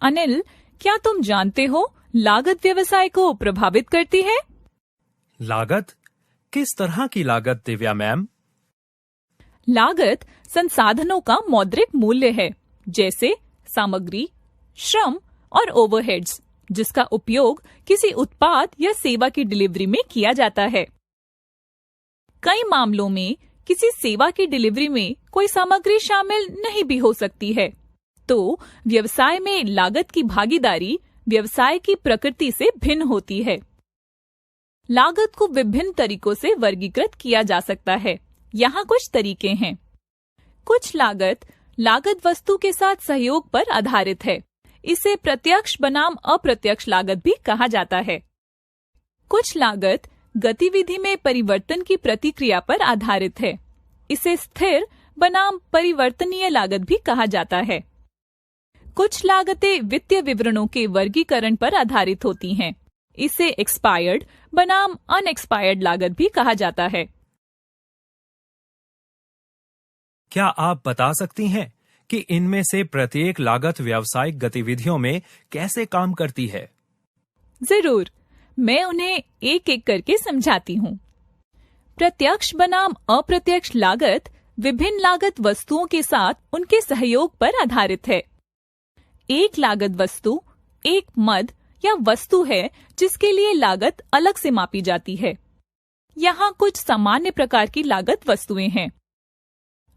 अनिल, क्या तुम जानते हो लागत व्यवसाय को प्रभावित करती है? लागत? किस तरह की लागत दिव्या मैम? लागत संसाधनों का मौद्रिक मूल्य है, जैसे सामग्री, श्रम और ओवरहेड्स, जिसका उपयोग किसी उत्पाद या सेवा की डिलीवरी में किया जाता है। कई मामलों में किसी सेवा की डिलीवरी में कोई सामग्री शामिल नहीं भी हो सकती है, तो व्यवसाय में लागत की भागीदारी व्यवसाय की प्रकृति से भिन्न होती है। लागत को विभिन्न तरीकों से वर्गीकृत किया जा सकता है। यहाँ कुछ तरीके हैं। कुछ लागत वस्तु के साथ सहयोग पर आधारित है। इसे प्रत्यक्ष बनाम अप्रत्यक्ष लागत भी कहा जाता है। कुछ लागत गतिविधि में परिवर्तन की प्रतिक्रिया पर आधारित है। इसे स्थिर बनाम परिवर्तनीय लागत भी कहा जाता है। कुछ लागतें वित्तीय विवरणों के वर्गीकरण पर आधारित होती हैं। इसे एक्सपायर्ड बनाम अनएक्सपायर्ड लागत भी कहा जाता है। क्या आप बता सकती हैं कि इनमें से प्रत्येक लागत व्यावसायिक गतिविधियों में कैसे काम करती है? जरूर, मैं उन्हें एक एक करके समझाती हूँ। प्रत्यक्ष बनाम अप्रत्यक्ष लागत विभिन्न लागत वस्तुओं के साथ उनके सहयोग पर आधारित है। एक लागत वस्तु एक मद या वस्तु है जिसके लिए लागत अलग से मापी जाती है। यहाँ कुछ सामान्य प्रकार की लागत वस्तुएं हैं।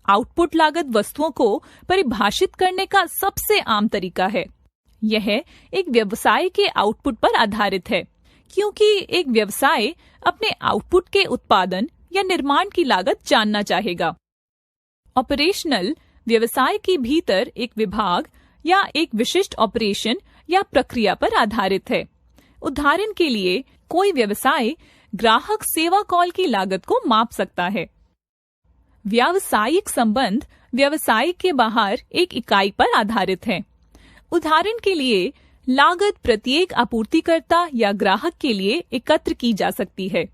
आउटपुट लागत वस्तुओं को परिभाषित करने का सबसे आम तरीका है। यह एक व्यवसाय के आउटपुट पर आधारित है, क्योंकि एक व्यवसाय अपने आउटपुट के उत्पादन या निर्माण की लागत जानना चाहेगा। ऑपरेशनल व्यवसाय के भीतर एक विभाग या एक विशिष्ट ऑपरेशन या प्रक्रिया पर आधारित है। उदाहरण के लिए, कोई व्यवसाय ग्राहक सेवा कॉल की लागत को माप सकता है। व्यावसायिक संबंध व्यवसाय के बाहर एक इकाई पर आधारित है। उदाहरण के लिए, लागत प्रत्येक आपूर्तिकर्ता या ग्राहक के लिए एकत्र की जा सकती है।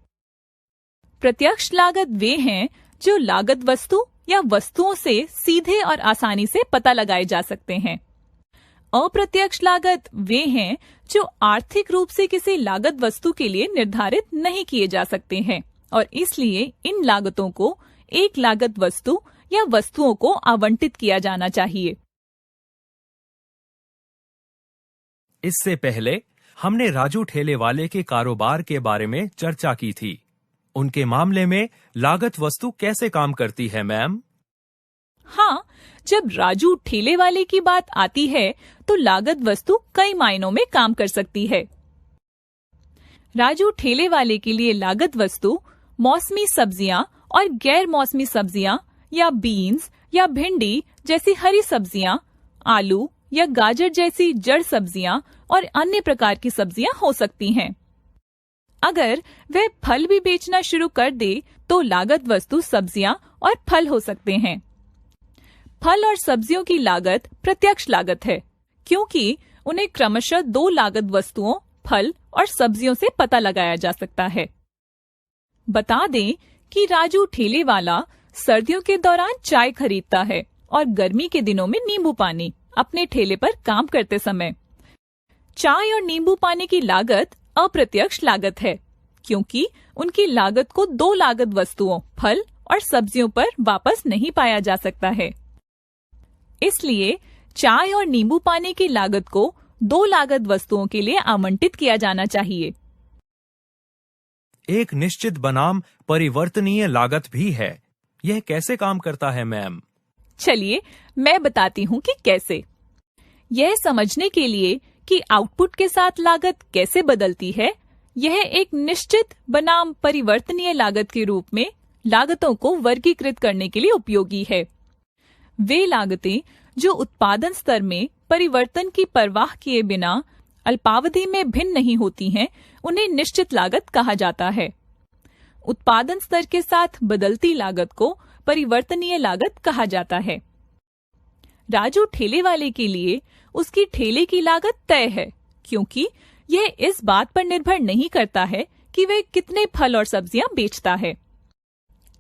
प्रत्यक्ष लागत वे हैं जो लागत वस्तु या वस्तुओं से सीधे और आसानी से पता लगाए जा सकते हैं। अप्रत्यक्ष लागत वे हैं जो आर्थिक रूप से किसी लागत वस्तु के लिए निर्धारित नहीं किए जा सकते हैं और इसलिए इन लागतों को एक लागत वस्तु या वस्तुओं को आवंटित किया जाना चाहिए। इससे पहले हमने राजू ठेले वाले के कारोबार के बारे में चर्चा की थी। उनके मामले में लागत वस्तु कैसे काम करती है मैम? हाँ, जब राजू ठेले वाले की बात आती है तो लागत वस्तु कई मायनों में काम कर सकती है। राजू ठेले वाले के लिए लागत वस्तु मौसमी सब्जियां और गैर मौसमी सब्जियां या बीन्स या भिंडी जैसी हरी सब्जियां, आलू या गाजर जैसी जड़ सब्जियां और अन्य प्रकार की सब्जियां हो सकती हैं। अगर वह फल भी बेचना शुरू कर दे तो लागत वस्तु सब्जियां और फल हो सकते हैं। फल और सब्जियों की लागत प्रत्यक्ष लागत है, क्योंकि उन्हें क्रमशः दो लागत वस्तुओं फल और सब्जियों से पता लगाया जा सकता है। बता दें कि राजू ठेले वाला सर्दियों के दौरान चाय खरीदता है और गर्मी के दिनों में नींबू पानी अपने ठेले पर काम करते समय। चाय और नींबू पानी की लागत अप्रत्यक्ष लागत है, क्योंकि उनकी लागत को दो लागत वस्तुओं फल और सब्जियों पर वापस नहीं पाया जा सकता है। इसलिए चाय और नींबू पानी की लागत को दो लागत वस्तुओं के लिए आवंटित किया जाना चाहिए। एक निश्चित बनाम परिवर्तनीय लागत भी है। यह कैसे काम करता है मैम? चलिए मैं बताती हूँ कि कैसे। यह समझने के लिए कि आउटपुट के साथ लागत कैसे बदलती है, यह एक निश्चित बनाम परिवर्तनीय लागत के रूप में लागतों को वर्गीकृत करने के लिए उपयोगी है। वे लागतें जो उत्पादन स्तर में परिवर्तन की परवाह किए बिना अल्पावधि में भिन्न नहीं होती हैं, उन्हें निश्चित लागत कहा जाता है। उत्पादन स्तर के साथ बदलती लागत को परिवर्तनीय लागत कहा जाता है। राजू ठेले वाले के लिए उसकी ठेले की लागत तय है, क्योंकि यह इस बात पर निर्भर नहीं करता है कि वह कितने फल और सब्जियां बेचता है।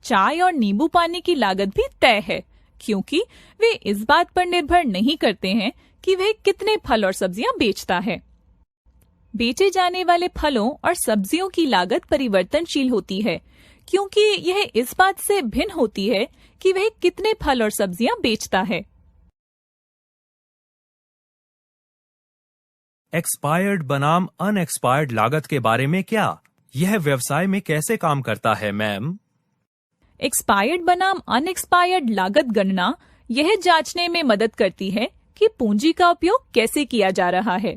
चाय और नींबू पानी की लागत भी तय है, क्योंकि वे इस बात पर निर्भर नहीं करते हैं कि वह कितने फल और सब्जियां बेचता है। बेचे जाने वाले फलों और सब्जियों की लागत परिवर्तनशील होती है, क्योंकि यह इस बात से भिन्न होती है कि वह कितने फल और सब्जियां बेचता है। एक्सपायर्ड बनाम अनएक्सपायर्ड लागत के बारे में क्या? यह व्यवसाय में कैसे काम करता है मैम? एक्सपायर्ड बनाम अनएक्सपायर्ड लागत गणना यह जांचने में मदद करती है कि पूंजी का उपयोग कैसे किया जा रहा है।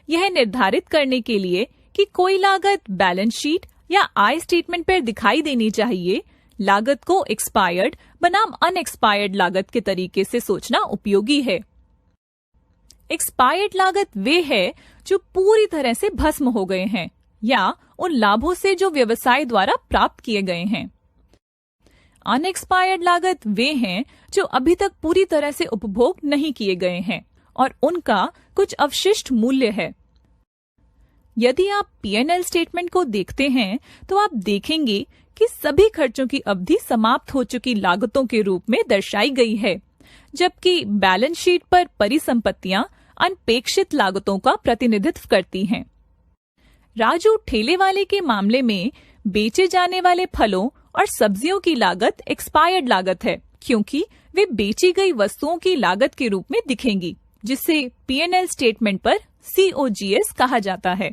यह निर्धारित करने के लिए कि कोई लागत बैलेंस शीट या आय स्टेटमेंट पर दिखाई देनी चाहिए, लागत को एक्सपायर्ड बनाम अनएक्सपायर्ड लागत के तरीके से सोचना उपयोगी है। एक्सपायर्ड लागत वे है जो पूरी तरह से भस्म हो गए हैं या उन लाभों से जो व्यवसाय द्वारा प्राप्त किए गए हैं। अनएक्सपायर्ड लागत वे हैं जो अभी तक पूरी तरह से उपभोग नहीं किए गए हैं और उनका कुछ अवशिष्ट मूल्य है। यदि आप P&L स्टेटमेंट को देखते हैं तो आप देखेंगे कि सभी खर्चों की अवधि समाप्त हो चुकी लागतों के रूप में दर्शाई गई है, जबकि बैलेंस शीट पर परिसंपत्तियां अनपेक्षित लागतों का प्रतिनिधित्व करती हैं। राजू ठेले वाले के मामले में बेचे जाने वाले फलों और सब्जियों की लागत एक्सपायर्ड लागत है, क्योंकि वे बेची गई वस्तुओं की लागत के रूप में दिखेंगी, जिसे P&L स्टेटमेंट पर COGS कहा जाता है।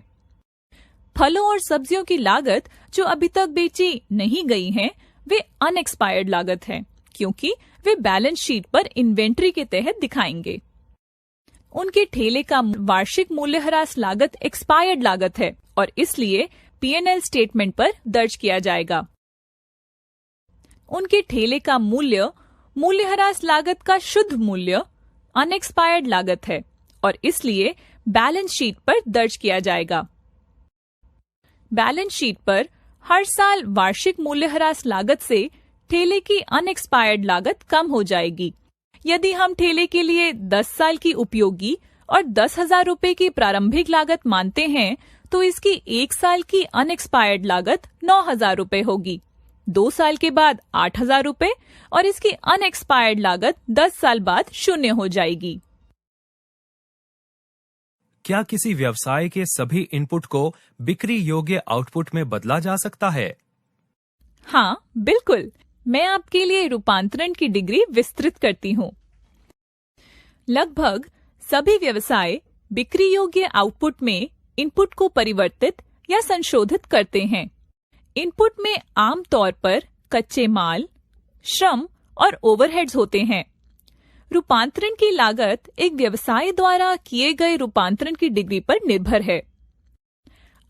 फलों और सब्जियों की लागत जो अभी तक बेची नहीं गई हैं, वे अनएक्सपायर्ड लागत है, क्योंकि वे बैलेंस शीट पर इन्वेंट्री के तहत दिखाएंगे। उनके ठेले का वार्षिक मूल्यह्रास लागत एक्सपायर्ड लागत है और इसलिए P&L स्टेटमेंट पर दर्ज किया जाएगा। उनके ठेले का मूल्यह्रास लागत का शुद्ध मूल्य अनएक्सपायर्ड लागत है और इसलिए बैलेंस शीट पर दर्ज किया जाएगा। बैलेंस शीट पर हर साल वार्षिक मूल्यह्रास लागत से ठेले की अनएक्सपायर्ड लागत कम हो जाएगी। यदि हम ठेले के लिए 10 साल की उपयोगी और 10,000 रुपए की प्रारंभिक लागत मानते हैं, तो इसकी 1 साल की अनएक्सपायर्ड लागत 9,000 रुपए होगी, 2 साल के बाद 8,000 रुपए और इसकी अनएक्सपायर्ड लागत 10 साल बाद 0 हो जाएगी। क्या किसी व्यवसाय के सभी इनपुट को बिक्री योग्य आउटपुट में बदला जा सकता है? हाँ, बिल्कुल। मैं आपके लिए रूपांतरण की डिग्री विस्तृत करती हूँ। लगभग सभी व्यवसाय बिक्री योग्य आउटपुट में इनपुट को परिवर्तित या संशोधित करते हैं। इनपुट में आमतौर पर कच्चे माल, श्रम और ओवरहेड्स होते हैं। रूपांतरण की लागत एक व्यवसाय द्वारा किए गए रूपांतरण की डिग्री पर निर्भर है।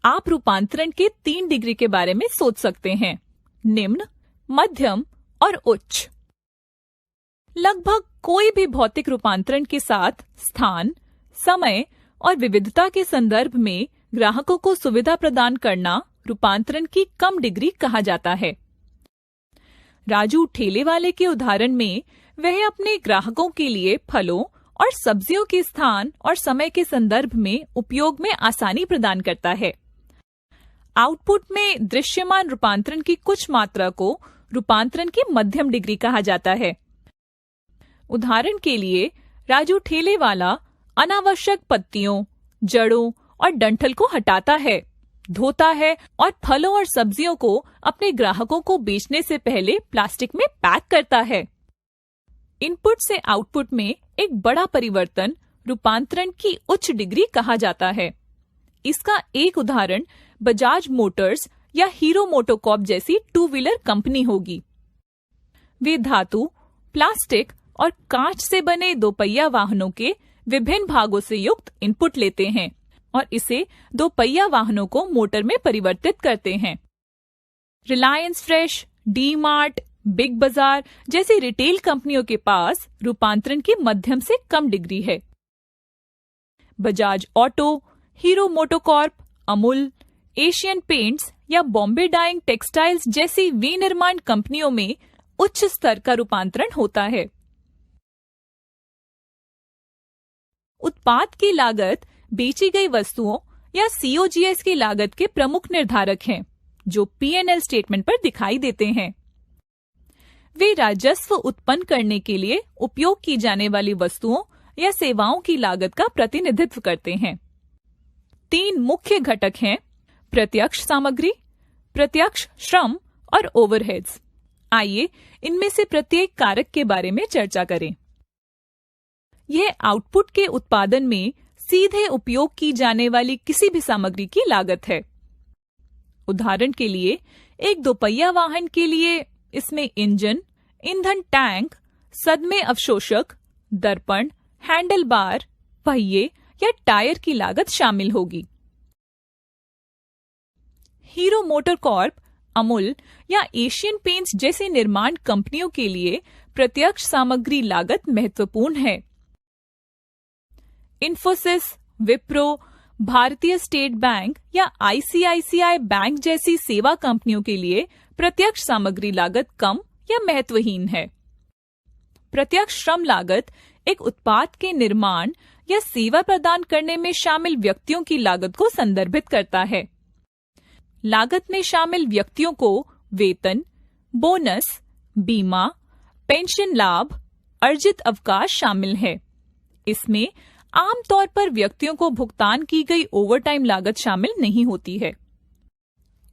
आप रूपांतरण के 3 डिग्री के बारे में सोच सकते हैं: निम्न, मध्यम और उच्च। लगभग कोई भी भौतिक रूपांतरण के साथ स्थान, समय और विविधता के संदर्भ में ग्राहकों को सुविधा प्रदान करना रूपांतरण की कम डिग्री कहा जाता है। राजू ठेले वाले के उदाहरण में वह अपने ग्राहकों के लिए फलों और सब्जियों के स्थान और समय के संदर्भ में उपयोग में आसानी प्रदान करता है। आउटपुट में दृश्यमान रूपांतरण की कुछ मात्रा को रूपांतरण की मध्यम डिग्री कहा जाता है। उदाहरण के लिए, राजू ठेले वाला अनावश्यक पत्तियों, जड़ों और डंठल को हटाता है, धोता है और फलों और सब्जियों को अपने ग्राहकों को बेचने से पहले प्लास्टिक में पैक करता है। इनपुट से आउटपुट में एक बड़ा परिवर्तन रूपांतरण की उच्च डिग्री कहा जाता है। इसका एक उदाहरण बजाज मोटर्स या हीरो मोटोकॉर्प जैसी 2 व्हीलर कंपनी होगी। वे धातु, प्लास्टिक और कांच से बने 2 पहिया वाहनों के विभिन्न भागों से युक्त इनपुट लेते हैं और इसे 2 पहिया वाहनों को मोटर में परिवर्तित करते हैं। Reliance fresh, D mart, big बाजार जैसी रिटेल कंपनियों के पास रूपांतरण की मध्यम से कम डिग्री है। Bajaj auto, hero MotoCorp, Amul, Asian paints या बॉम्बे डाइंग टेक्सटाइल्स जैसी विनिर्माण कंपनियों में उच्च स्तर का रूपांतरण होता है। उत्पाद की लागत बेची गई वस्तुओं या COGS की लागत के प्रमुख निर्धारक हैं, जो P&L स्टेटमेंट पर दिखाई देते हैं। वे राजस्व उत्पन्न करने के लिए उपयोग की जाने वाली वस्तुओं या सेवाओं की लागत का प्रतिनिधित्व करते हैं। 3 मुख्य घटक हैं: प्रत्यक्ष सामग्री, प्रत्यक्ष श्रम और ओवरहेड्स। आइए इनमें से प्रत्येक कारक के बारे में चर्चा करें। यह आउटपुट के उत्पादन में सीधे उपयोग की जाने वाली किसी भी सामग्री की लागत है। उदाहरण के लिए, एक दोपहिया वाहन के लिए इसमें इंजन, ईंधन टैंक, सदमे अवशोषक, दर्पण, हैंडल बार, पहिए या टायर की लागत शामिल होगी। हीरो मोटर कॉर्प, अमूल या एशियन पेंट्स जैसी निर्माण कंपनियों के लिए प्रत्यक्ष सामग्री लागत महत्वपूर्ण है। इन्फोसिस, विप्रो, भारतीय स्टेट बैंक या आईसीआईसीआई बैंक जैसी सेवा कंपनियों के लिए प्रत्यक्ष सामग्री लागत कम या महत्वहीन है। प्रत्यक्ष श्रम लागत एक उत्पाद के निर्माण या सेवा प्रदान करने में शामिल व्यक्तियों की लागत को संदर्भित करता है। लागत में शामिल व्यक्तियों को वेतन, बोनस, बीमा, पेंशन लाभ, अर्जित अवकाश शामिल है। इसमें आमतौर पर व्यक्तियों को भुगतान की गई ओवरटाइम लागत शामिल नहीं होती है।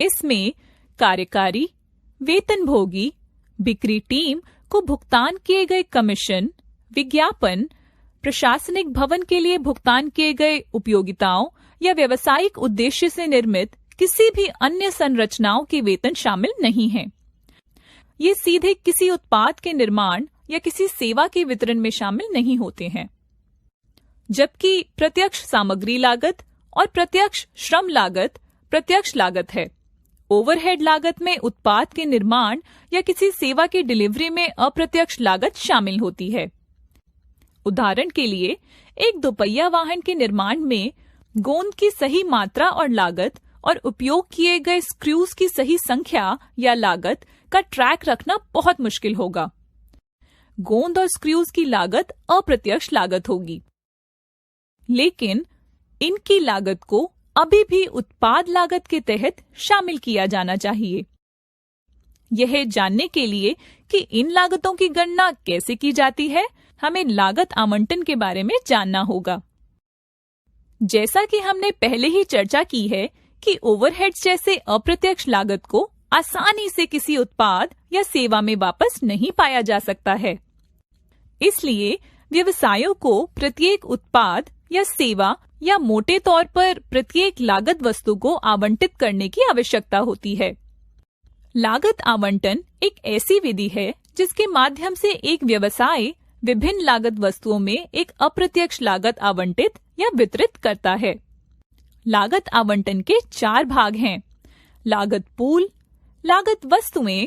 इसमें कार्यकारी, वेतनभोगी, बिक्री टीम को भुगतान किए गए कमीशन, विज्ञापन, प्रशासनिक भवन के लिए भुगतान किए गए उपयोगिताओं या व्यावसायिक उद्देश्य से निर्मित किसी भी अन्य संरचनाओं के वेतन शामिल नहीं हैं। ये सीधे किसी उत्पाद के निर्माण या किसी सेवा के वितरण में शामिल नहीं होते हैं। जबकि प्रत्यक्ष सामग्री लागत और प्रत्यक्ष श्रम लागत प्रत्यक्ष लागत है। ओवरहेड लागत में उत्पाद के निर्माण या किसी सेवा की डिलीवरी में अप्रत्यक्ष लागत शामिल होती है। उदाहरण के लिए, एक दोपहिया वाहन के निर्माण में गोंद की सही मात्रा और लागत और उपयोग किए गए स्क्रूज की सही संख्या या लागत का ट्रैक रखना बहुत मुश्किल होगा। गोंद और स्क्रूज की लागत अप्रत्यक्ष लागत होगी, लेकिन इनकी लागत को अभी भी उत्पाद लागत के तहत शामिल किया जाना चाहिए। यह जानने के लिए कि इन लागतों की गणना कैसे की जाती है, हमें लागत आवंटन के बारे में जानना होगा। जैसा कि हमने पहले ही चर्चा की है कि ओवरहेड्स जैसे अप्रत्यक्ष लागत को आसानी से किसी उत्पाद या सेवा में वापस नहीं पाया जा सकता है। इसलिए व्यवसायों को प्रत्येक उत्पाद या सेवा या मोटे तौर पर प्रत्येक लागत वस्तु को आवंटित करने की आवश्यकता होती है। लागत आवंटन एक ऐसी विधि है जिसके माध्यम से एक व्यवसाय विभिन्न लागत वस्तुओं में एक अप्रत्यक्ष लागत आवंटित या वितरित करता है। लागत आवंटन के 4 भाग हैं: लागत पूल, लागत वस्तुएं,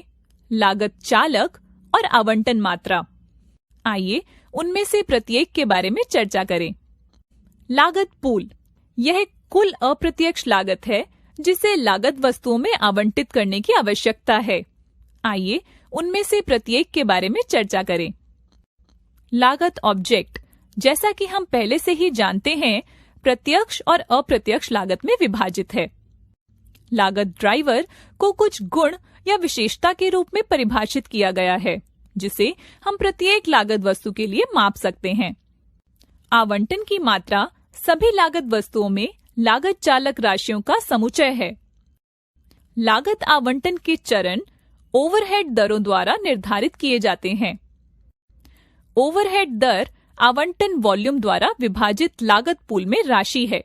लागत चालक और आवंटन मात्रा। आइए उनमें से प्रत्येक के बारे में चर्चा करें। लागत पूल, यह कुल अप्रत्यक्ष लागत है जिसे लागत वस्तुओं में आवंटित करने की आवश्यकता है। आइए उनमें से प्रत्येक के बारे में चर्चा करें। लागत ऑब्जेक्ट, जैसा कि हम पहले से ही जानते हैं, प्रत्यक्ष और अप्रत्यक्ष लागत में विभाजित है। लागत ड्राइवर को कुछ गुण या विशेषता के रूप में परिभाषित किया गया है जिसे हम प्रत्येक लागत वस्तु के लिए माप सकते हैं। आवंटन की मात्रा सभी लागत वस्तुओं में लागत चालक राशियों का समुच्चय है। लागत आवंटन के चरण ओवरहेड दरों द्वारा निर्धारित किए जाते हैं। ओवरहेड दर आवंटन वॉल्यूम द्वारा विभाजित लागत पूल में राशि है।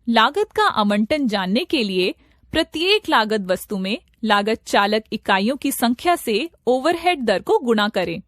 लागत का आवंटन जानने के लिए प्रत्येक लागत वस्तु में लागत चालक इकाइयों की संख्या से ओवरहेड दर को गुणा करें।